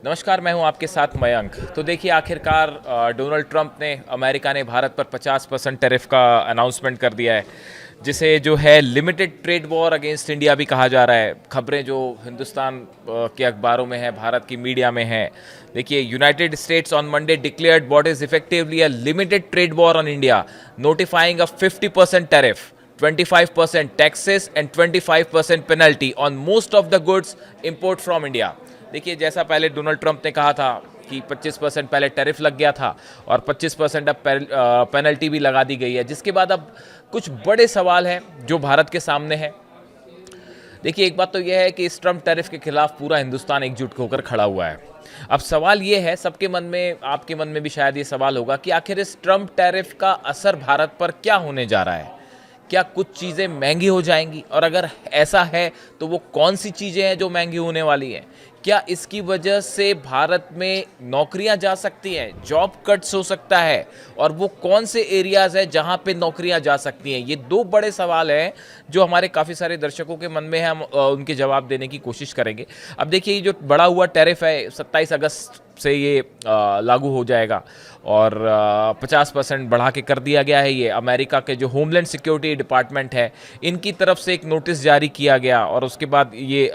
नमस्कार, मैं हूं आपके साथ मयंक। तो देखिए, आखिरकार डोनाल्ड ट्रंप ने, अमेरिका ने भारत पर 50% टैरिफ का अनाउंसमेंट कर दिया है, जिसे जो है limited trade war against India भी कहा जा रहा है। खबरें जो हिंदुस्तान के अखबारों में है, भारत की मीडिया में है। देखिए, United states on Monday declared what is effectively a limited trade war on India, notifying a 50% tariff, 25% taxes and 25% penalty on most of the goods import from India। देखिए, जैसा पहले डोनाल्ड ट्रंप ने कहा था कि 25% पहले टैरिफ लग गया था और 25% अब पेनल्टी भी लगा दी गई है, जिसके बाद अब कुछ बड़े सवाल हैं जो भारत के सामने हैं। देखिए, एक बात तो यह है कि इस ट्रंप टैरिफ के खिलाफ पूरा हिंदुस्तान एकजुट होकर खड़ा हुआ है। अब सवाल ये है, सबके मन में, आपके मन में भी शायद ये सवाल होगा कि आखिर इस ट्रंप टैरिफ का असर भारत पर क्या होने जा रहा है। क्या कुछ चीज़ें महंगी हो जाएंगी, और अगर ऐसा है तो वो कौन सी चीज़ें हैं जो महंगी होने वाली हैं। क्या इसकी वजह से भारत में नौकरियां जा सकती हैं, जॉब कट्स हो सकता है, और वो कौन से एरियाज़ हैं जहां पे नौकरियां जा सकती हैं। ये दो बड़े सवाल हैं जो हमारे काफ़ी सारे दर्शकों के मन में है। हम उनके जवाब देने की कोशिश करेंगे। अब देखिए, ये जो बढ़ा हुआ टैरिफ है 27 अगस्त से ये लागू हो जाएगा, और 50% बढ़ा के कर दिया गया है। ये अमेरिका के जो होमलैंड सिक्योरिटी डिपार्टमेंट है, इनकी तरफ से एक नोटिस जारी किया गया, और उसके बाद ये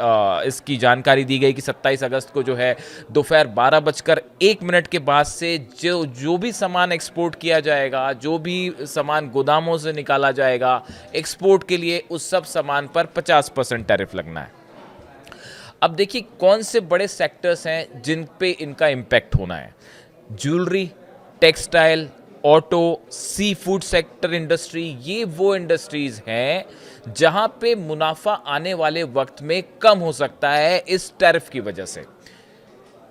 इसकी जानकारी दी गई कि 27 अगस्त को जो है दोपहर 12:01 के बाद से जो भी सामान एक्सपोर्ट किया जाएगा, जो भी सामान गोदामों से निकाला जाएगा एक्सपोर्ट के लिए, उस सब सामान पर 50% टैरिफ लगना है। अब देखिए, कौन से बड़े सेक्टर्स हैं जिन पे इनका इम्पैक्ट होना है। Jewellery, textile, auto, sea food sector industry, ये वो इंडस्ट्रीज हैं जहां पे मुनाफा आने वाले वक्त में कम हो सकता है इस टैरिफ की वजह से।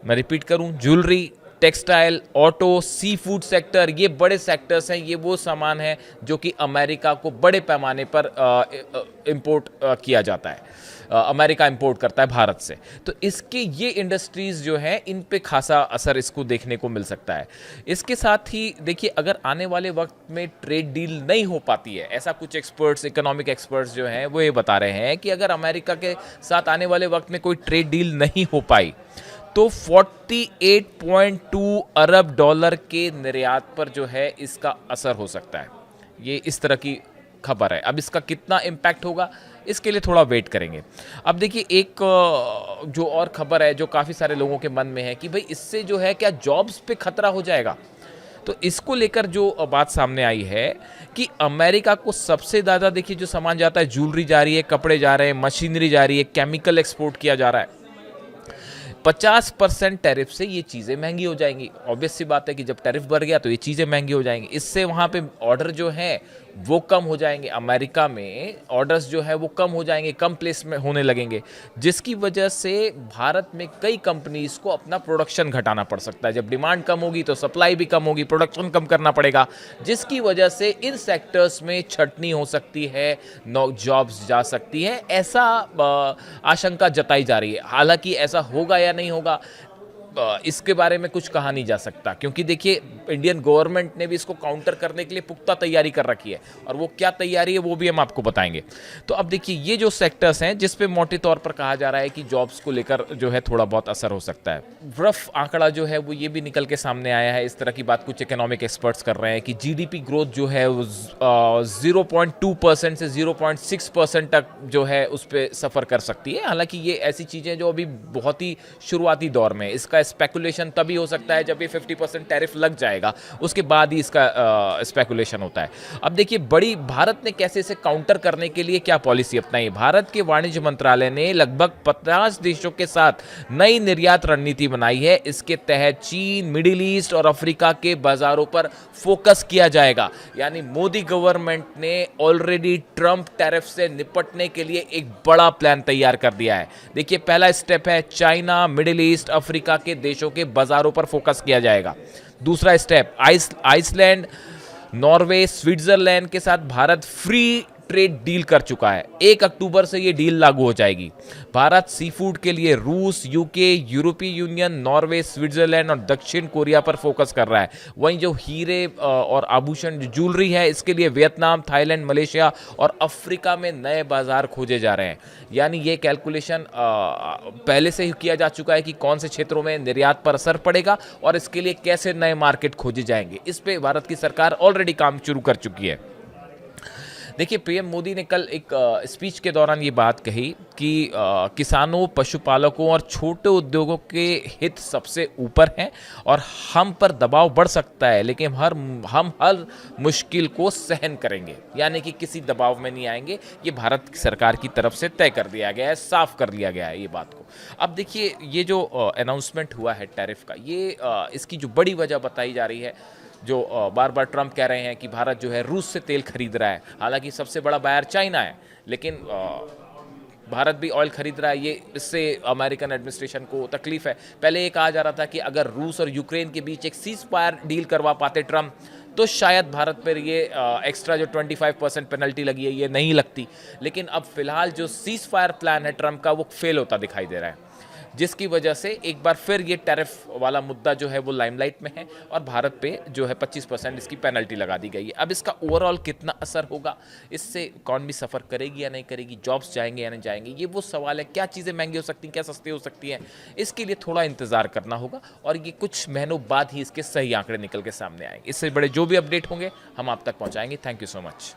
मैं रिपीट करूं, jewellery, textile, auto, sea food sector, ये बड़े सेक्टर्स हैं। ये वो सामान है जो कि अमेरिका को बड़े पैमाने पर इंपोर्ट किया जाता है, अमेरिका इंपोर्ट करता है भारत से। तो इसके ये इंडस्ट्रीज जो हैं, इन पे खासा असर इसको देखने को मिल सकता है। इसके साथ ही देखिए, अगर आने वाले वक्त में ट्रेड डील नहीं हो पाती है, ऐसा कुछ एक्सपर्ट्स, इकोनॉमिक एक्सपर्ट्स जो हैं वो ये बता रहे हैं कि अगर अमेरिका के साथ आने वाले वक्त में कोई ट्रेड डील नहीं हो पाई तो 48.2 अरब डॉलर के निर्यात पर जो है इसका असर हो सकता है। ये इस तरह की खबर है। अब इसका कितना इम्पैक्ट होगा, इसके लिए थोड़ा वेट करेंगे। अब देखिए, एक जो और खबर है जो काफ़ी सारे लोगों के मन में है कि भाई इससे जो है क्या जॉब्स पे खतरा हो जाएगा। तो इसको लेकर जो बात सामने आई है कि अमेरिका को सबसे ज़्यादा, देखिए, जो सामान जाता है, ज्वेलरी जा रही है, कपड़े जा रहे हैं, मशीनरी जा रही है, केमिकल एक्सपोर्ट किया जा रहा है। 50% टैरिफ से ये चीज़ें महंगी हो जाएंगी। ऑब्वियस सी बात है कि जब टैरिफ बढ़ गया तो ये चीज़ें महंगी हो जाएंगी। इससे वहाँ पे ऑर्डर जो हैं वो कम हो जाएंगे। अमेरिका में ऑर्डर्स जो है वो कम हो जाएंगे, कम प्लेस में होने लगेंगे, जिसकी वजह से भारत में कई कंपनीज को अपना प्रोडक्शन घटाना पड़ सकता है। जब डिमांड कम होगी तो सप्लाई भी कम होगी, प्रोडक्शन कम करना पड़ेगा, जिसकी वजह से इन सेक्टर्स में छटनी हो सकती है, नो जॉब्स जा सकती हैं, ऐसा आशंका जताई जा रही है। हालांकि ऐसा होगा या नहीं होगा, इसके बारे में कुछ कहा नहीं जा सकता, क्योंकि देखिए, इंडियन गवर्नमेंट ने भी इसको काउंटर करने के लिए पुख्ता तैयारी कर रखी है, और वो क्या तैयारी है वो भी हम आपको बताएंगे। तो अब देखिए, ये जो सेक्टर्स हैं जिस पे मोटे तौर पर कहा जा रहा है कि जॉब्स को लेकर जो है थोड़ा बहुत असर हो सकता है। रफ आंकड़ा जो है वो ये भी निकल के सामने आया है, इस तरह की बात कुछ इकोनॉमिक एक्सपर्ट्स कर रहे हैं कि जीडीपी ग्रोथ जो है 0.2% से 0.6% तक जो है उस पर सफ़र कर सकती है। हालांकि ये ऐसी चीज़ें जो अभी बहुत ही शुरुआती दौर में, इसका स्पेकुलेशन तभी हो सकता है जब ये 50% टैरिफ लग जाएगा, उसके बाद ही इसका स्पेकुलेशन होता है। अब देखिए, बड़ी भारत ने कैसे इसे काउंटर करने के लिए क्या पॉलिसी अपनाई। भारत के वाणिज्य मंत्रालय ने लगभग 50 देशों के साथ नई निर्यात रणनीति बनाई है। इसके तहत चीन, मिडिल ईस्ट और अफ्रीका के बाजारों पर फोकस किया जाएगा। यानी मोदी गवर्नमेंट ने ऑलरेडी ट्रंप टैरिफ से निपटने के लिए एक बड़ा प्लान तैयार कर दिया है। देखिए, पहला स्टेप है चाइना, मिडिल ईस्ट, अफ्रीका के देशों के बाजारों पर फोकस किया जाएगा। दूसरा स्टेप, आइसलैंड, नॉर्वे, स्विट्जरलैंड के साथ भारत फ्री ट्रेड डील कर चुका है। 1 अक्टूबर से ये डील लागू हो जाएगी। भारत सी फूड के लिए रूस, यूके, यूरोपीय यूनियन, नॉर्वे, स्विट्जरलैंड और दक्षिण कोरिया पर फोकस कर रहा है। वहीं जो हीरे और आभूषण, जो ज्वेलरी है, इसके लिए वियतनाम, थाईलैंड, मलेशिया और अफ्रीका में नए बाजार खोजे जा रहे हैं। यानी ये कैलकुलेशन पहले से ही किया जा चुका है कि कौन से क्षेत्रों में निर्यात पर असर पड़ेगा और इसके लिए कैसे नए मार्केट खोजे जाएंगे। इस पे भारत की सरकार ऑलरेडी काम शुरू कर चुकी है। देखिए, पीएम मोदी ने कल एक स्पीच के दौरान ये बात कही कि किसानों, पशुपालकों और छोटे उद्योगों के हित सबसे ऊपर हैं और हम पर दबाव बढ़ सकता है, लेकिन हम हर मुश्किल को सहन करेंगे। यानी कि किसी दबाव में नहीं आएंगे। ये भारत सरकार की तरफ से तय कर दिया गया है, साफ कर लिया गया है ये बात को। अब देखिए, ये जो अनाउंसमेंट हुआ है टैरिफ का, ये इसकी जो बड़ी वजह बताई जा रही है, जो बार बार ट्रंप कह रहे हैं कि भारत जो है रूस से तेल खरीद रहा है। हालांकि सबसे बड़ा बायर चाइना है, लेकिन भारत भी ऑयल खरीद रहा है। ये इससे अमेरिकन एडमिनिस्ट्रेशन को तकलीफ है। पहले ये कहा जा रहा था कि अगर रूस और यूक्रेन के बीच एक सीज फायर डील करवा पाते ट्रंप, तो शायद भारत पर ये एक्स्ट्रा जो 25% पेनल्टी लगी है ये नहीं लगती। लेकिन अब फिलहाल जो सीज फायर प्लान है ट्रंप का, वो फेल होता दिखाई दे रहा है, जिसकी वजह से एक बार फिर ये टैरिफ वाला मुद्दा जो है वो लाइमलाइट में है और भारत पे जो है 25% इसकी पेनल्टी लगा दी गई है। अब इसका ओवरऑल कितना असर होगा, इससे इकॉनमी सफ़र करेगी या नहीं करेगी, जॉब्स जाएंगे या नहीं जाएंगे, ये वो सवाल है। क्या चीज़ें महंगी हो सकती हैं, क्या सस्ती हो सकती हैं, इसके लिए थोड़ा इंतज़ार करना होगा और ये कुछ महीनों बाद ही इसके सही आंकड़े निकल के सामने आएंगे। इससे बड़े जो भी अपडेट होंगे हम आप तक पहुँचाएंगे। Thank you so much.